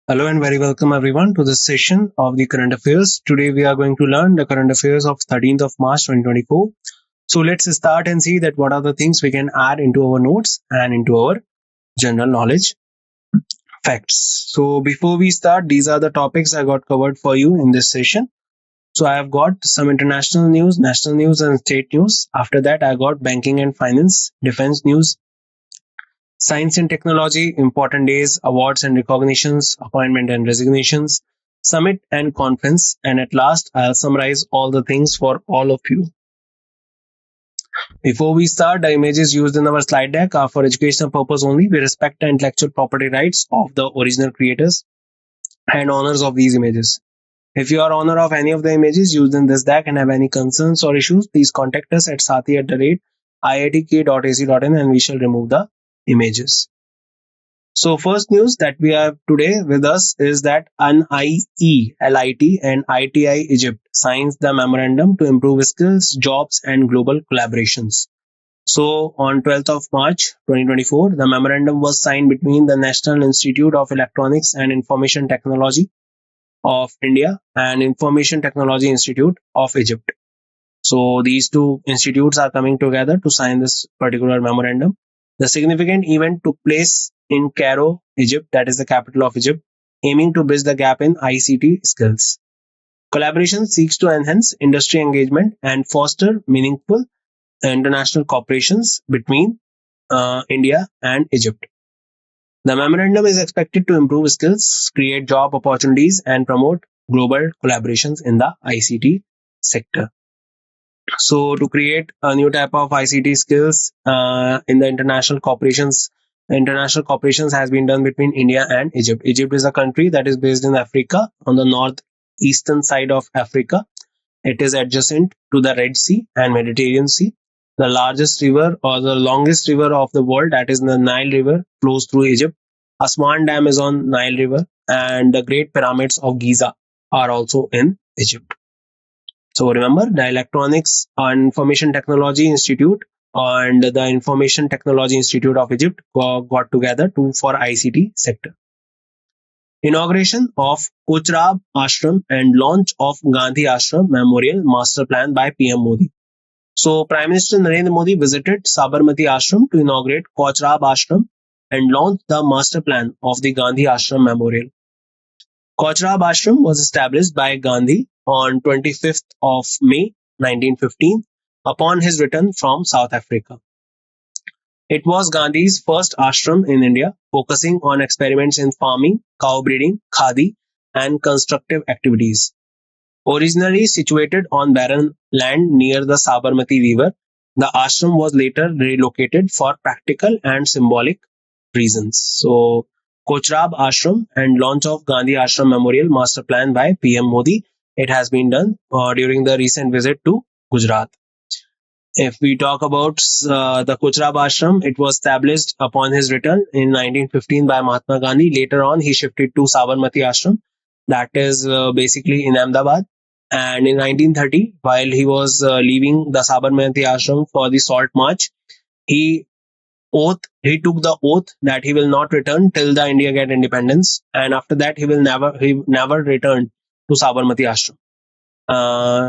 Hello and very welcome everyone to this session of the current affairs. Today we are going to learn the current affairs of 13th of March 2024. So let's start and see that what are the things we can add into our notes and into our general knowledge facts. So before we start, these are the topics I got covered for you in this session. So I have got some international news, national news and state news. After that, I got banking and finance, defense news, science and technology, important days, awards and recognitions, appointment and resignations, summit and conference, and at last, I'll summarize all the things for all of you. Before we start, the images used in our slide deck are for educational purpose only. We respect the intellectual property rights of the original creators and owners of these images. If you are owner of any of the images used in this deck and have any concerns or issues, please contact us at sathi@iitk.ac.in and we shall remove the images. So first news that we have today with us is that NIE, LIT and ITI Egypt signs the memorandum to improve skills, jobs and global collaborations. So on 12th of March 2024, the memorandum was signed between the National Institute of Electronics and Information Technology of India and Information Technology Institute of Egypt. So these two institutes are coming together to sign this particular memorandum. The significant event took place in Cairo, Egypt, that is the capital of Egypt, aiming to bridge the gap in ICT skills. Collaboration seeks to enhance industry engagement and foster meaningful international cooperations between India and Egypt. The memorandum is expected to improve skills, create job opportunities, and promote global collaborations in the ICT sector. So to create a new type of ICT skills in the international cooperations has been done between India and Egypt. Egypt is a country that is based in Africa on the northeastern side of Africa. It is adjacent to the Red Sea and Mediterranean Sea. The largest river or the longest river of the world, that is the Nile River, flows through Egypt. Aswan Dam is on Nile River, and the Great Pyramids of Giza are also in Egypt. So remember, the Electronics and Information Technology Institute and the Information Technology Institute of Egypt got together for ICT sector. Inauguration of Kochrab Ashram and launch of Gandhi Ashram Memorial Master Plan by PM Modi. So Prime Minister Narendra Modi visited Sabarmati Ashram to inaugurate Kochrab Ashram and launch the master plan of the Gandhi Ashram Memorial. Kochrab Ashram was established by Gandhi on 25th of May 1915 upon his return from South Africa. It was Gandhi's first ashram in India, focusing on experiments in farming, cow breeding, khadi, and constructive activities. Originally situated on barren land near the Sabarmati River, the ashram was later relocated for practical and symbolic reasons. So, Kochrab Ashram and launch of Gandhi Ashram Memorial Master Plan by PM Modi. It has been done during the recent visit to Gujarat. If we talk about the Kochrab Ashram, it was established upon his return in 1915 by Mahatma Gandhi. Later on, he shifted to Sabarmati Ashram, that is basically in Ahmedabad. And in 1930, while he was leaving the Sabarmati Ashram for the Salt March, he took the oath that he will not return till the India get independence, and after that he never returned to Sabarmati Ashram.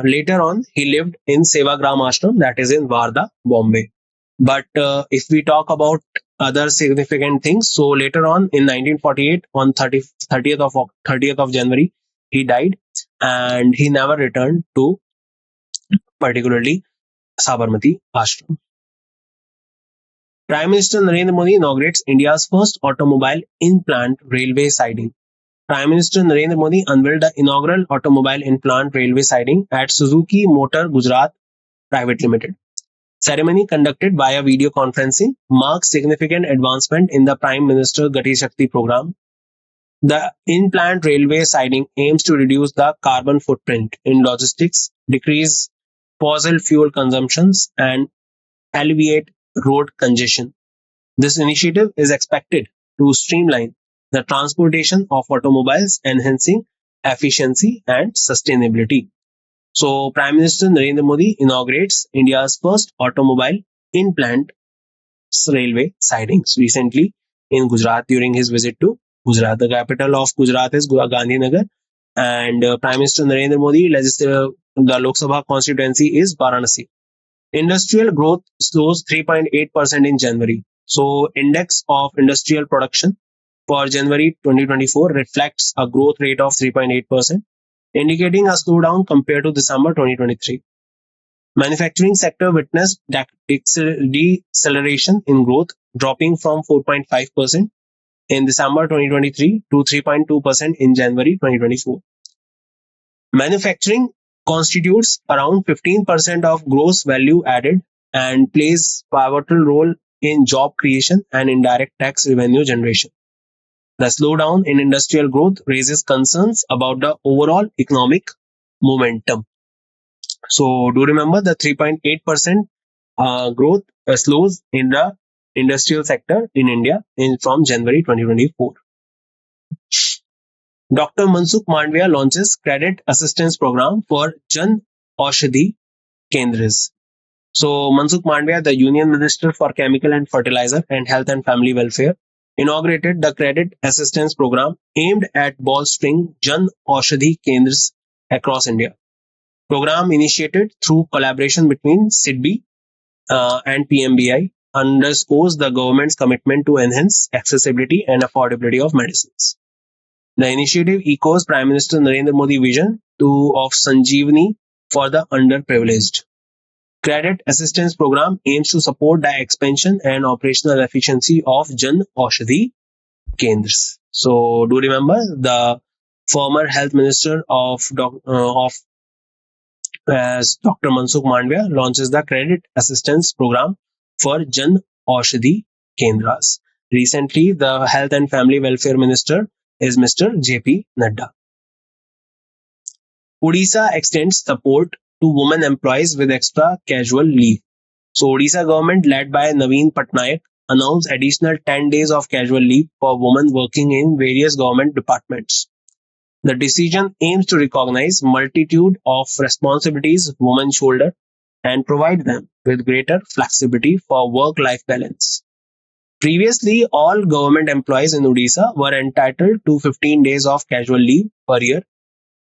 Later on, he lived in Sevagram Ashram, that is in Wardha, Bombay. But if we talk about other significant things, so later on in 1948, on 30th of January, he died, and he never returned to particularly Sabarmati Ashram. Prime Minister Narendra Modi inaugurates India's first automobile in-plant railway siding. Prime Minister Narendra Modi unveiled the inaugural automobile in-plant railway siding at Suzuki Motor Gujarat Private Limited. Ceremony conducted via video conferencing marks significant advancement in the Prime Minister Gati Shakti program. The in-plant railway siding aims to reduce the carbon footprint in logistics, decrease fossil fuel consumptions, and alleviate road congestion. This initiative is expected to streamline the transportation of automobiles, enhancing efficiency and sustainability. So, Prime Minister Narendra Modi inaugurates India's first automobile in-plant railway sidings recently in Gujarat during his visit to Gujarat. The capital of Gujarat is Gandhinagar, and Prime Minister Narendra Modi, the Lok Sabha constituency is Varanasi. Industrial growth slows 3.8% in January. So, index of industrial production for January 2024 reflects a growth rate of 3.8%, indicating a slowdown compared to December 2023. Manufacturing sector witnessed deceleration in growth, dropping from 4.5% in December 2023 to 3.2% in January 2024. Manufacturing constitutes around 15% of gross value added and plays pivotal role in job creation and indirect tax revenue generation. The slowdown in industrial growth raises concerns about the overall economic momentum. So do remember the 3.8% growth slows in the industrial sector in India from January 2024. Dr. Mansukh Mandviya launches credit assistance program for Jan Aushadhi Kendras. So Mansukh Mandviya, the Union Minister for Chemical and Fertilizer and Health and Family Welfare, inaugurated the credit assistance program aimed at bolstering Jan Aushadhi Kendras across India. Program initiated through collaboration between SIDBI and PMBI underscores the government's commitment to enhance accessibility and affordability of medicines. The initiative echoes Prime Minister Narendra Modi vision of Sanjeevani for the underprivileged. Credit assistance program aims to support the expansion and operational efficiency of Jan Aushadhi Kendras. So do remember the former health minister of as Dr. Mansukh Mandviya launches the credit assistance program for Jan Aushadhi Kendras. Recently, the health and family welfare minister is Mr. J.P. Nadda. Odisha extends support to women employees with extra casual leave. So, Odisha government led by Naveen Patnaik announced additional 10 days of casual leave for women working in various government departments. The decision aims to recognize multitude of responsibilities women shoulder and provide them with greater flexibility for work-life balance. Previously, all government employees in Odisha were entitled to 15 days of casual leave per year.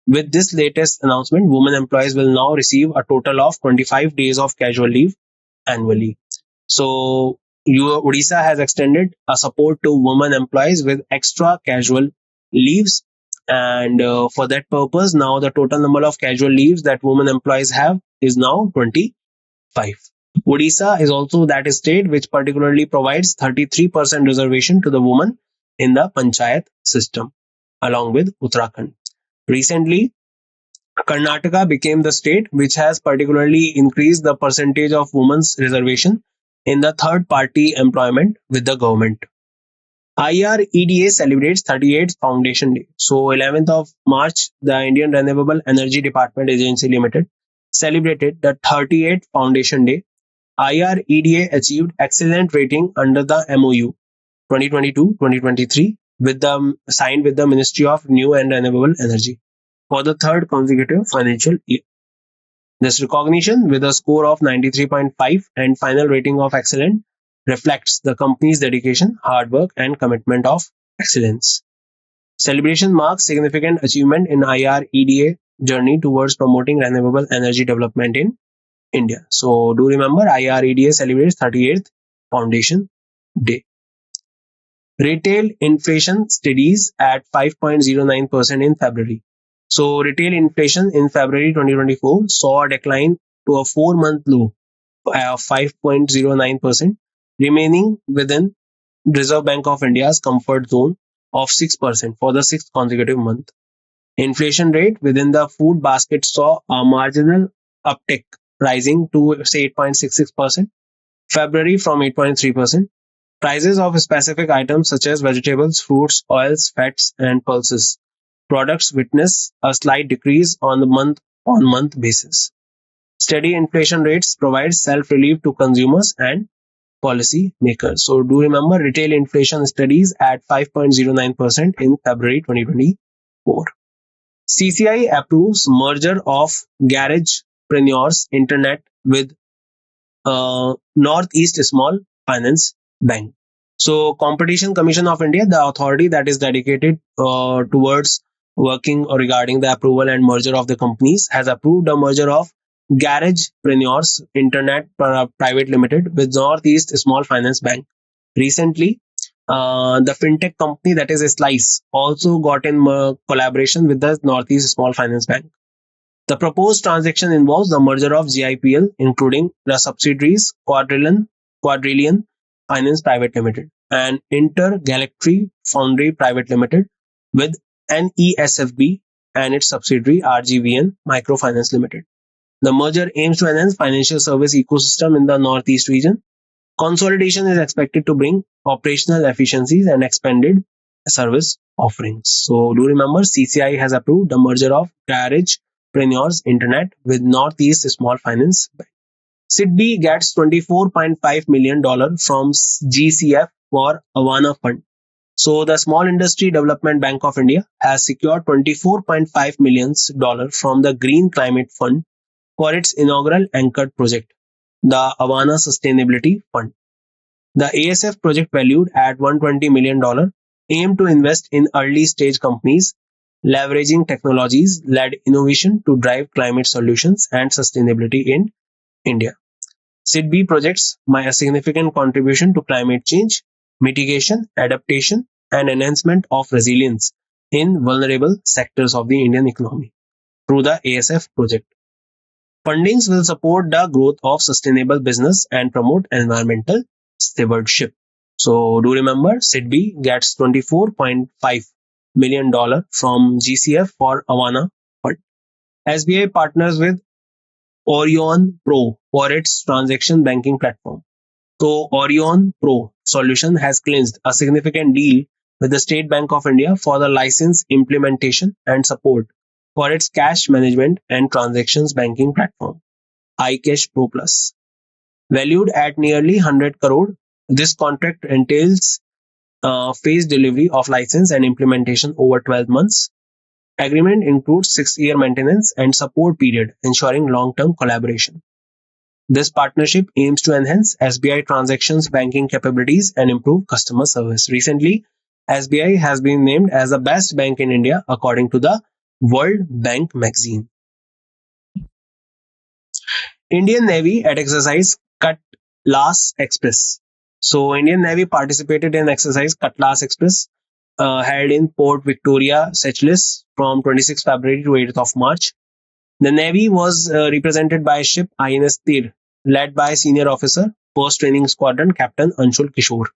With this latest announcement, women employees will now receive a total of 25 days of casual leave annually. So, Odisha has extended a support to women employees with extra casual leaves, and for that purpose, now the total number of casual leaves that women employees have is now 25. Odisha is also that state which particularly provides 33% reservation to the women in the panchayat system, along with Uttarakhand. Recently, Karnataka became the state which has particularly increased the percentage of women's reservation in the third party employment with the government. IREDA celebrates 38th Foundation Day. So 11th of March, the Indian Renewable Energy Department Agency Limited celebrated the 38th Foundation Day. IREDA achieved excellent rating under the MOU 2022-2023 signed with the Ministry of New and Renewable Energy for the third consecutive financial year. This recognition, with a score of 93.5 and final rating of excellent, reflects the company's dedication, hard work, and commitment of excellence. Celebration marks significant achievement in IREDA journey towards promoting renewable energy development in India. So do remember, IREDA celebrates 38th Foundation Day. Retail inflation steadies at 5.09% in February. So retail inflation in February 2024 saw a decline to a 4-month low of 5.09%, remaining within Reserve Bank of India's comfort zone of 6% for the sixth consecutive month. Inflation rate within the food basket saw a marginal uptick, rising to say 8.66% February from 8.3%. Prices of specific items such as vegetables, fruits, oils, fats, and pulses products witness a slight decrease on the month-on-month basis. Steady inflation rates provide self-relief to consumers and policy makers. So do remember, retail inflation studies at 5.09% in February 2024. CCI approves merger of Garagepreneurs Internet with Northeast Small Finance Bank. So, Competition Commission of India, the authority that is dedicated towards working regarding the approval and merger of the companies, has approved the merger of Garagepreneurs Internet Private Limited with Northeast Small Finance Bank. Recently, the fintech company that is Slice also got in collaboration with the Northeast Small Finance Bank. The proposed transaction involves the merger of GIPL, including the subsidiaries Quadrillion Finance Private Limited and Intergalactic Foundry Private Limited with NESFB and its subsidiary RGVN Microfinance Limited. The merger aims to enhance financial service ecosystem in the Northeast region. Consolidation is expected to bring operational efficiencies and expanded service offerings. So do remember CCI has approved the merger of Garagepreneurs Internet with Northeast Small Finance Bank. SIDBI gets $24.5 million from GCF for Avana Fund. So the Small Industry Development Bank of India has secured $24.5 million from the Green Climate Fund for its inaugural anchored project, the Avana Sustainability Fund. The ASF project, valued at $120 million, aimed to invest in early stage companies leveraging technologies led innovation to drive climate solutions and sustainability in India. SIDBI projects make a significant contribution to climate change, mitigation, adaptation, and enhancement of resilience in vulnerable sectors of the Indian economy through the ASF project. Fundings will support the growth of sustainable business and promote environmental stewardship. So do remember, SIDBI gets $24.5 million from GCF for Avana Fund. SBI partners with Orion Pro for its transaction banking platform. So Orion Pro solution has clinched a significant deal with the State Bank of India for the license implementation and support for its cash management and transactions banking platform, iCash Pro Plus. Valued at nearly 100 crore, this contract entails phased delivery of license and implementation over 12 months. Agreement includes 6-year maintenance and support period, ensuring long-term collaboration. This partnership aims to enhance SBI transactions banking capabilities and improve customer service. Recently, SBI has been named as the best bank in India according to the World Bank magazine. Indian Navy at exercise Cutlass Express. So, Indian Navy participated in exercise Cutlass Express held in Port Victoria, Seychelles from 26 February to 8th of March. The Navy was represented by ship INS Tir, led by senior officer, 1st Training Squadron Captain Anshul Kishore.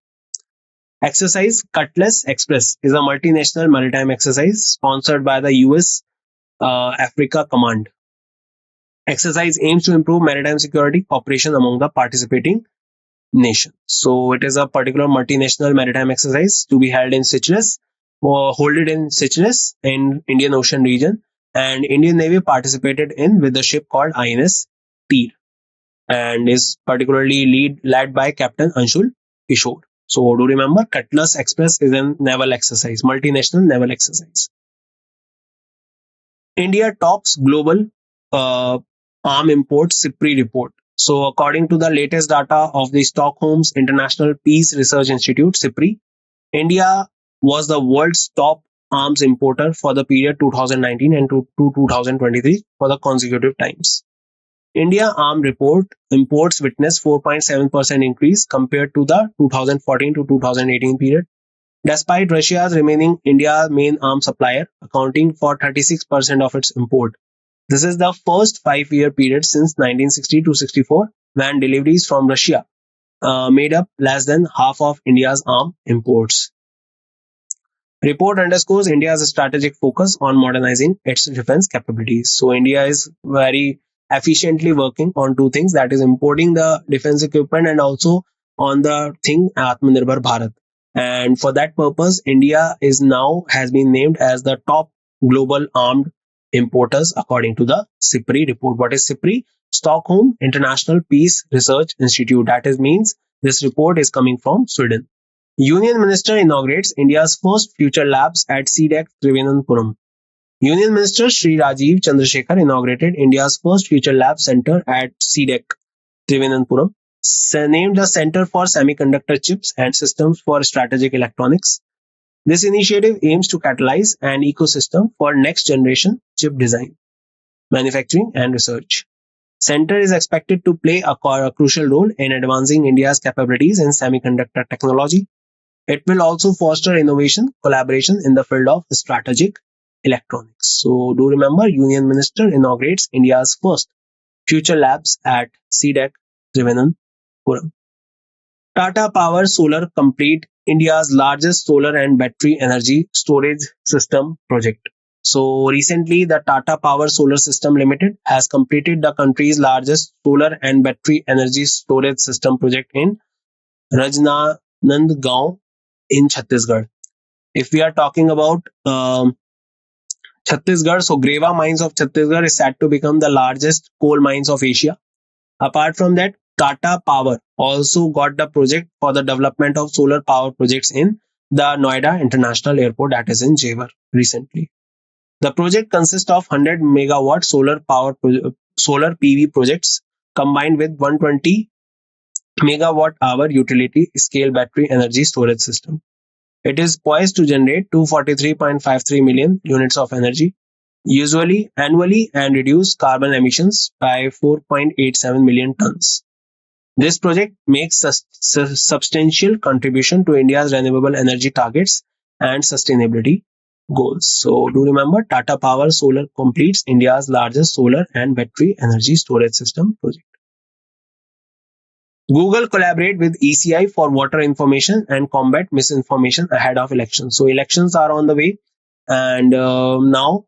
Exercise Cutlass Express is a multinational maritime exercise sponsored by the US Africa Command. Exercise aims to improve maritime security cooperation among the participating nations. So it is a particular multinational maritime exercise to be held in Seychelles, or hold it in Seychelles in Indian Ocean region, and Indian Navy participated in with the ship called INS Tir and is particularly led by Captain Anshul Kishore. So do remember, Cutlass Express is a naval exercise, multinational naval exercise. India tops global arm imports SIPRI report. So according to the latest data of the Stockholm's International Peace Research Institute, SIPRI, India was the world's top arms importer for the period 2019 and to 2023 for the consecutive times. India arm report imports witnessed 4.7% increase compared to the 2014 to 2018 period, despite Russia's remaining India's main arms supplier, accounting for 36% of its import. This is the first 5-year period since 1960 to 64 when deliveries from Russia made up less than half of India's arm imports. Report underscores India's strategic focus on modernizing its defense capabilities. So India is very efficiently working on two things, that is importing the defense equipment and also on the thing Atmanirbhar Bharat. And for that purpose, India is now has been named as the top global armed importers according to the SIPRI report. What is SIPRI? Stockholm International Peace Research Institute. That is means this report is coming from Sweden. Union Minister inaugurates India's first future labs at CDEC Trivandrum. Union Minister Shri Rajiv Chandrasekhar inaugurated India's first future lab center at CDEC Trivandrum. named the Center for Semiconductor Chips and Systems for Strategic Electronics. This initiative aims to catalyze an ecosystem for next generation chip design, manufacturing, and research. Center is expected to play a crucial role in advancing India's capabilities in semiconductor technology. It will also foster innovation, collaboration in the field of strategic electronics. So, do remember, Union Minister inaugurates India's first future labs at CDEC Trivandrum. Tata Power Solar complete India's largest solar and battery energy storage system project. So recently, the Tata Power Solar System Limited has completed the country's largest solar and battery energy storage system project in Rajnandgaon in Chhattisgarh. If we are talking about Chhattisgarh, so Greva Mines of Chhattisgarh is said to become the largest coal mines of Asia. Apart from that, Tata Power also got the project for the development of solar power projects in the Noida International Airport, that is in Jewar recently. The project consists of 100 megawatt solar PV projects combined with 120 megawatt hour utility scale battery energy storage system. It is poised to generate 243.53 million units of energy usually annually and reduce carbon emissions by 4.87 million tons. This project makes a substantial contribution to India's renewable energy targets and sustainability goals. So do remember, Tata Power Solar completes India's largest solar and battery energy storage system project. Google collaborate with ECI for voter information and combat misinformation ahead of elections. So elections are on the way, and now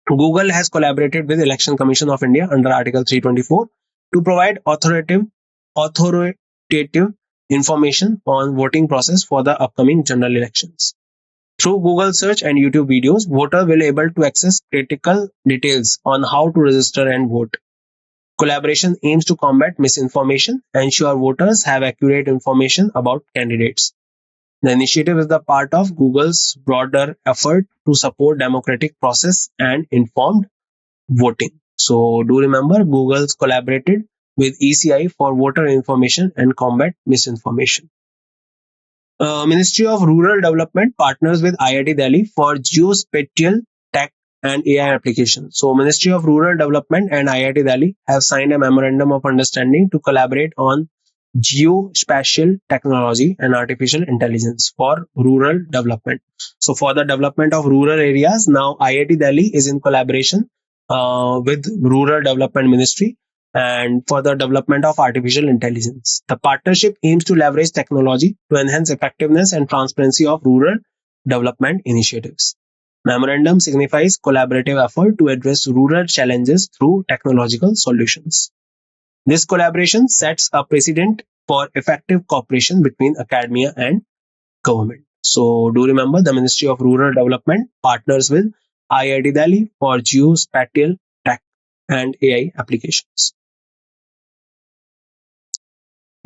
Google has collaborated with Election Commission of India under Article 324 to provide authoritative information on voting process for the upcoming general elections. Through Google search and YouTube videos, voters will be able to access critical details on how to register and vote. Collaboration aims to combat misinformation and ensure voters have accurate information about candidates. The initiative is the part of Google's broader effort to support democratic process and informed voting. So do remember, Google's collaborated with ECI for voter information and combat misinformation. Ministry of Rural Development partners with IIT Delhi for geospatial tech and AI applications. So Ministry of Rural Development and IIT Delhi have signed a memorandum of understanding to collaborate on geospatial technology and artificial intelligence for rural development. So for the development of rural areas, now IIT Delhi is in collaboration with Rural Development Ministry and for the development of artificial intelligence. The partnership aims to leverage technology to enhance effectiveness and transparency of rural development initiatives. Memorandum signifies collaborative effort to address rural challenges through technological solutions. This collaboration sets a precedent for effective cooperation between academia and government. So do remember, the Ministry of Rural Development partners with IIT Delhi for geospatial tech and AI applications.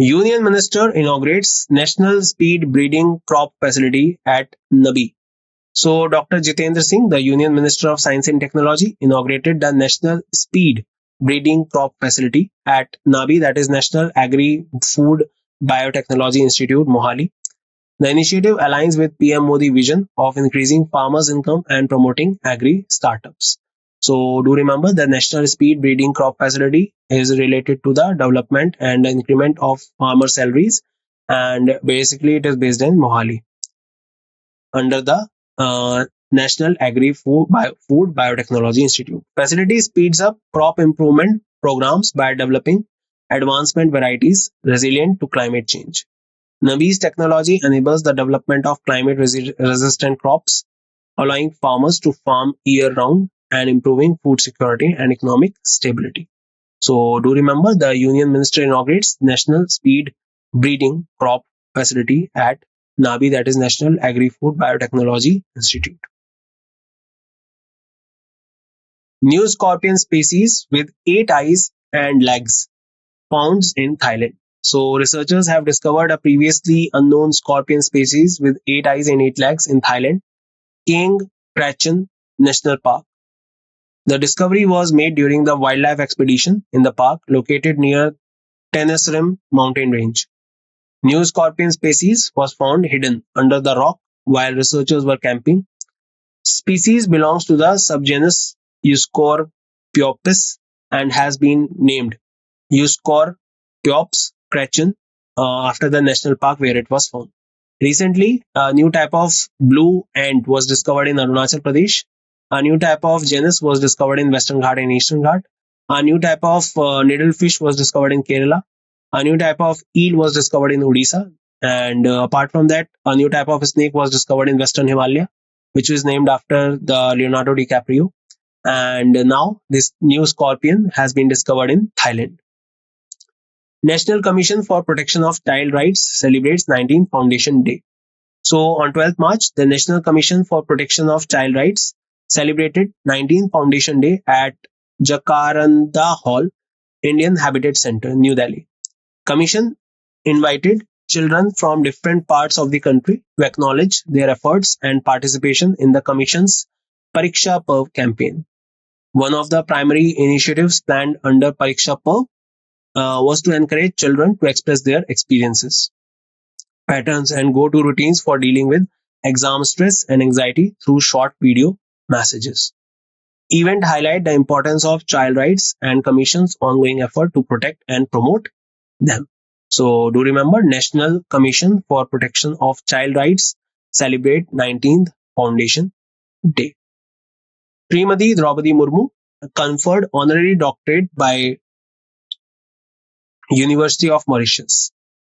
Union Minister inaugurates National Speed Breeding Crop Facility at Nabi. So Dr. Jitendra Singh, the Union Minister of Science and Technology, inaugurated the National Speed Breeding Crop Facility at NABI, that is National Agri-Food Biotechnology Institute, Mohali. The initiative aligns with PM Modi vision of increasing farmers' income and promoting agri startups. So do remember, the National Speed Breeding Crop Facility is related to the development and increment of farmer salaries, and basically it is based in Mohali under the National Agri-Food Biotechnology Institute. Facility speeds up crop improvement programs by developing advancement varieties resilient to climate change. Nabi's technology enables the development of climate-resistant crops, allowing farmers to farm year-round and improving food security and economic stability. So do remember, the Union Minister inaugurates National Speed Breeding Crop Facility at NABI, that is National Agri-Food Biotechnology Institute. New scorpion species with 8 eyes and legs found in Thailand. So researchers have discovered a previously unknown scorpion species with 8 eyes and 8 legs in Thailand, Keng Krachan National Park. The discovery was made during the wildlife expedition in the park located near Tenasserim mountain range. New scorpion species was found hidden under the rock while researchers were camping. Species belongs to the subgenus Euscorpiopis and has been named Euscorpiops cretchen after the national park where it was found. Recently, a new type of blue ant was discovered in Arunachal Pradesh. A new type of genus was discovered in Western Ghat and Eastern Ghat. A new type of needlefish was discovered in Kerala. A new type of eel was discovered in Odisha. And apart from that, a new type of snake was discovered in Western Himalaya, which was named after the Leonardo DiCaprio. And now this new scorpion has been discovered in Thailand. National Commission for Protection of Child Rights celebrates 19th Foundation Day. So on 12th March, the National Commission for Protection of Child Rights celebrated 19th Foundation Day at Jacaranda Hall, Indian Habitat Center, New Delhi. Commission invited children from different parts of the country to acknowledge their efforts and participation in the Commission's Pariksha Parv campaign. One of the primary initiatives planned under Pariksha Parv was to encourage children to express their experiences, patterns, and go-to routines for dealing with exam stress and anxiety through short video messages. Event highlight the importance of child rights and Commission's ongoing effort to protect and promote them. So do remember, National Commission for Protection of Child Rights celebrate 19th Foundation Day. Srimati Draupadi Murmu conferred honorary doctorate by University of Mauritius.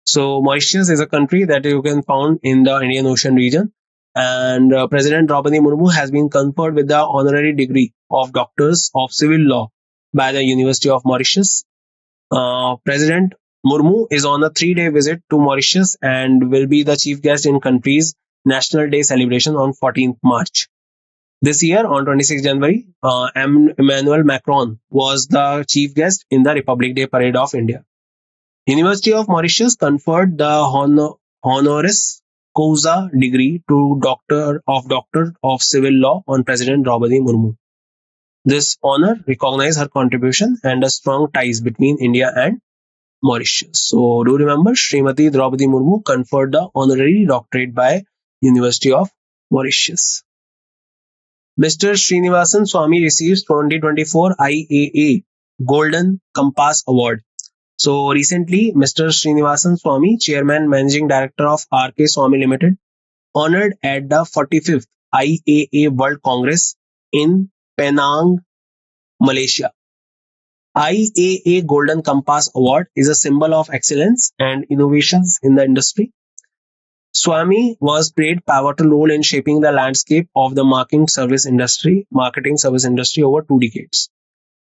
So Mauritius is a country that you can find in the Indian Ocean region, and President Draupadi Murmu has been conferred with the honorary degree of Doctors of Civil Law by the University of Mauritius. President Murmu is on a 3-day visit to Mauritius and will be the chief guest in country's National Day celebration on 14th March. This year, on 26 January, Emmanuel Macron was the chief guest in the Republic Day Parade of India. University of Mauritius conferred the honoris causa degree to Doctor of Civil Law on President Draupadi Murmu. This honor recognizes her contribution and the strong ties between India and Mauritius. So do remember, Srimati Draupadi Murmu conferred the honorary doctorate by University of Mauritius. Mr. Srinivasan Swamy receives 2024 IAA Golden Compass Award. So recently, Mr. Srinivasan Swamy, Chairman Managing Director of RK Swamy Limited, honored at the 45th IAA World Congress in Penang, Malaysia. IAA Golden Compass Award is a symbol of excellence and innovations in the industry. Swamy was played pivotal role in shaping the landscape of the marketing service industry over 2 decades.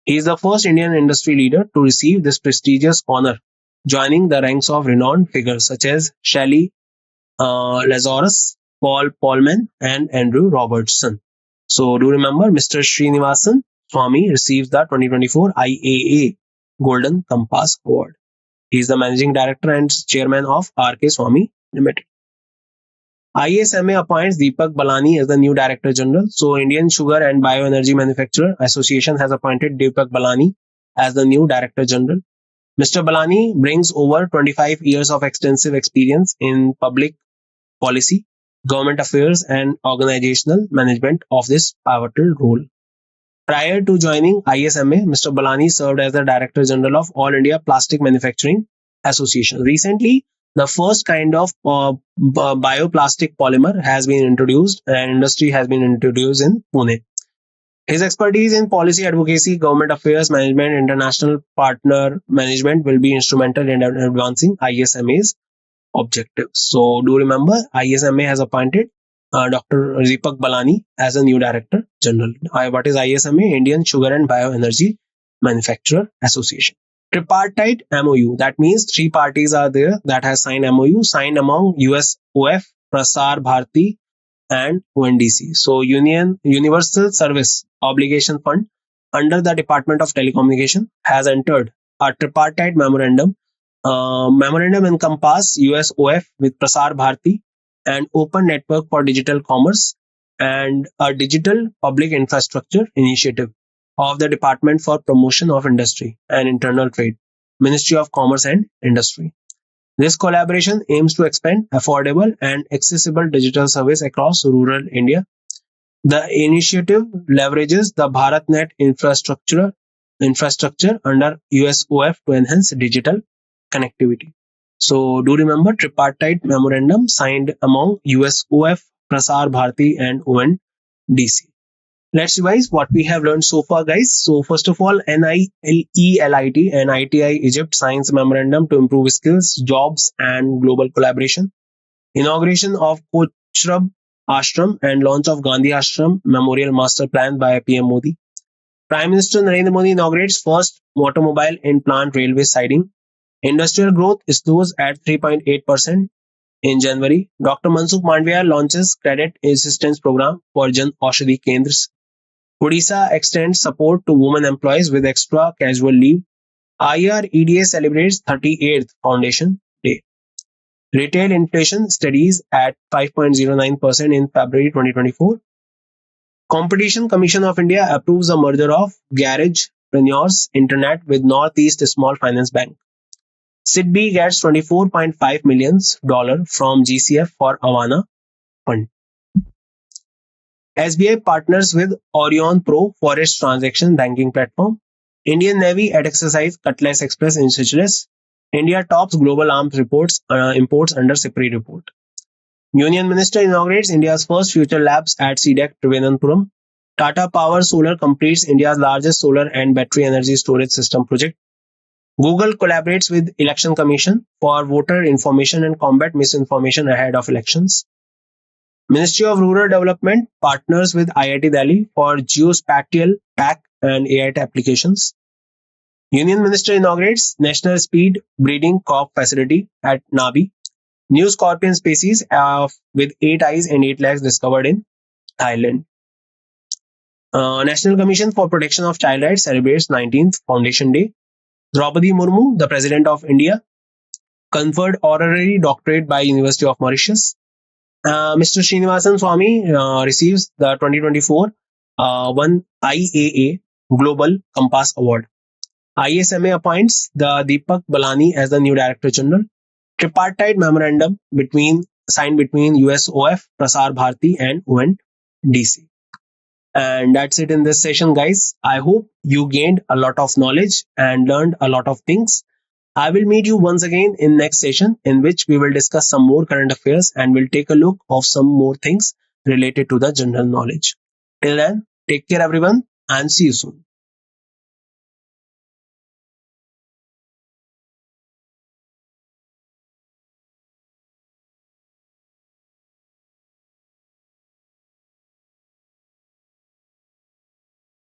He is the first Indian industry leader to receive this prestigious honor, joining the ranks of renowned figures such as Shelley Lazarus, Paul Polman, and Andrew Robertson. So do remember, Mr. Srinivasan Swamy receives the 2024 IAA Golden Compass Award. He is the Managing Director and Chairman of RK Swamy Limited. ISMA appoints Deepak Balani as the new Director General. So Indian Sugar and Bioenergy Manufacturer Association has appointed Deepak Balani as the new Director General. Mr. Balani brings over 25 years of extensive experience in public policy, government affairs, and organizational management of this pivotal role. Prior to joining ISMA, Mr. Balani served as the Director General of All India Plastic Manufacturing Association. Recently, the first kind of bioplastic polymer has been introduced and industry has been introduced in Pune. His expertise in policy advocacy, government affairs management, international partner management will be instrumental in advancing ISMA's objectives. So do remember, ISMA has appointed Dr. Deepak Balani as a new Director General. What is ISMA? Indian Sugar and Bioenergy Manufacturer Association. Tripartite MOU. That means 3 parties are there that has signed MOU, signed among USOF, Prasar Bharati, and ONDC. So Universal Service Obligation Fund under the Department of Telecommunication has entered a tripartite memorandum. Memorandum encompass USOF with Prasar Bharati and Open Network for Digital Commerce and a Digital Public Infrastructure Initiative of the Department for Promotion of Industry and Internal Trade. Ministry of Commerce and Industry. This collaboration aims to expand affordable and accessible digital service across rural India. The initiative leverages the BharatNet infrastructure under USOF to enhance digital connectivity. So do remember tripartite memorandum signed among USOF, Prasar Bharati and ONDC. Let's revise what we have learned so far, guys. So first of all, NILELIT and ITI Egypt signs memorandum to improve skills, jobs and global collaboration. Inauguration of Kochrab Ashram and launch of Gandhi Ashram Memorial Master Plan by PM Modi. Prime Minister Narendra Modi inaugurates first automobile in plant railway siding. Industrial growth slows at 3.8% in January. Dr. Mansukh Mandviya launches credit assistance program for Jan Aushadhi Kendras. Odisha extends support to women employees with extra casual leave. IREDA celebrates 38th Foundation Day. Retail inflation steadies at 5.09% in February 2024. Competition Commission of India approves a merger of Garagepreneurs Internet with Northeast Small Finance Bank. SIDBI gets $24.5 million from GCF for Avana Fund. SBI partners with Orion Pro for its transaction banking platform. Indian Navy at exercise Cutlass Express in Seychelles. India tops global arms imports under separate report. Union Minister inaugurates India's first future labs at CDEC Trivandrum. Tata Power Solar completes India's largest solar and battery energy storage system project. Google collaborates with Election Commission for voter information and combat misinformation ahead of elections. Ministry of Rural Development partners with IIT Delhi for geospatial PAC and AI applications. Union Minister inaugurates National Speed Breeding Crop Facility at Nabi. New scorpion species with 8 eyes and 8 legs discovered in Thailand. National Commission for Protection of Child Rights celebrates 19th Foundation Day. Draupadi Murmu, the President of India, conferred honorary doctorate by University of Mauritius. Mr. Srinivasan Swamy receives the 2024 one IAA Global Compass Award. ISMA appoints the Deepak Balani as the new Director General. Tripartite memorandum signed between USOF, Prasar Bharati and ONDC. And that's it in this session, guys. I hope you gained a lot of knowledge and learned a lot of things. I will meet you once again in next session in which we will discuss some more current affairs and we'll take a look of some more things related to the general knowledge. Till then, take care everyone and see you soon.